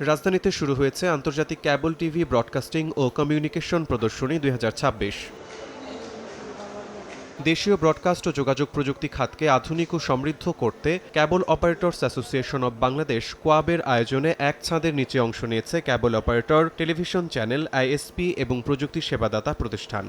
রাজধানীতে শুরু হয়েছে আন্তর্জাতিক ক্যাবল টিভি ব্রডকাস্টিং ও কমিউনিকেশন প্রদর্শনী 2026। দেশীয় ব্রডকাস্ট ও যোগাযোগ প্রযুক্তি খাতকে আধুনিক ও সমৃদ্ধ করতে cable operators association of Bangladesh কোয়াবের আয়োজনে এক ছাদের নিচে অংশ নিয়েছে cable operator, television channel, ISP এবং প্রযুক্তি সেবাদাতা প্রতিষ্ঠান।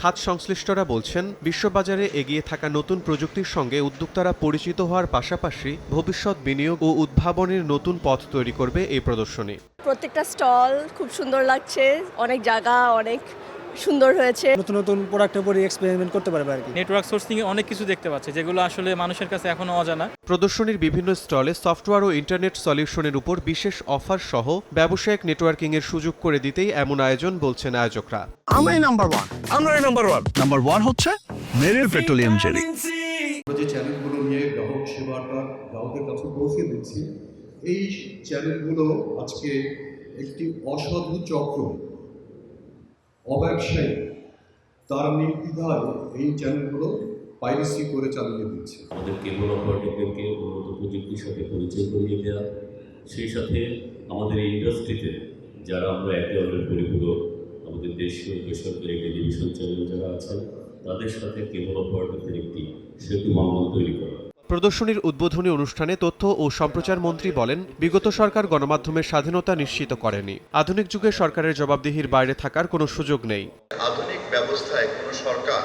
খাত সংশ্লিষ্টরা বলছেন, বিশ্ববাজারে এগিয়ে থাকা নতুন প্রযুক্তির সঙ্গে উদ্যোক্তারা পরিচিত হওয়ার পাশাপাশি ভবিষ্যৎ বিনিয়োগ ও উদ্ভাবনের নতুন পথ তৈরি করবে এই প্রদর্শনী। প্রত্যেকটা স্টল খুব সুন্দর লাগছে, অনেক জায়গা অনেক সুন্দর হয়েছে। নতুন নতুন প্রোডাক্টের উপর এক্সপেরিমেন্ট করতে পারবে আর কি। নেটওয়ার্ক সোর্সিং এ অনেক কিছু দেখতে পাচ্ছে যেগুলো আসলে মানুষের কাছে এখনো অজানা। প্রদর্শনীর বিভিন্ন স্টলে সফটওয়্যার ও ইন্টারনেট সলিউশনের উপর বিশেষ অফার সহ ব্যবসায়িক নেটওয়ার্কিং এর সুযোগ করে দিতেই এমন আয়োজন বলছেন আয়োজকরা। আমরাই নাম্বার ওয়ান হচ্ছে মেরিল পেট্রোলিয়াম জেলি। যে চ্যানেলগুলো নিয়ে গ্রাহক সেবাটা গ্রাহকের কাছে পৌঁছে দিচ্ছি, এই চ্যানেলগুলো আজকে একটি অসাধু চক্র, অব্যবসায়ী, তার নির্দ্বিধায় এই চ্যানেলগুলো পাইরেসি করে চালিয়ে দিচ্ছে। আমাদের কেবল অপারেটরদেরকে উন্নত প্রযুক্তির সাথে পরিচয় করিয়ে দেওয়া, সেই সাথে আমাদের এই ইন্ডাস্ট্রিতে যারা আমরা একে অপরের পরিপূরক, আমাদের দেশীয় বেসরকারি টেলিভিশন চ্যানেল যারা আছেন তাদের সাথে কেবল অপারেটরদের একটি সেতু মামলা তৈরি করা। প্রদর্শনীর উদ্বোধনী অনুষ্ঠানে তথ্য ও সম্প্রচার মন্ত্রী বলেন, বিগত সরকার গণমাধ্যমের স্বাধীনতা নিশ্চিত করেনি। আধুনিক যুগে সরকারের জবাবদিহির বাইরে থাকার কোনো সুযোগ নেই। আধুনিক ব্যবস্থায় কোনো সরকার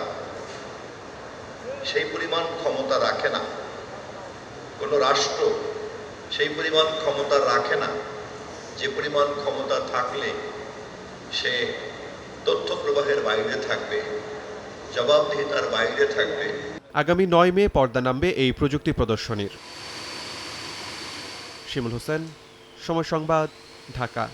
সেই পরিমাণ ক্ষমতা রাখে না, কোনো রাষ্ট্র সেই পরিমাণ ক্ষমতা রাখে না যে পরিমাণ ক্ষমতা থাকলে সে তথ্য প্রবাহের বাইরে থাকবে, জবাবদিহিতার বাইরে থাকবে। আগামী 9 মে পর্দা নামবে এই প্রযুক্তি প্রদর্শনীর। শিমুল হোসেন, সময় সংবাদ, ঢাকা।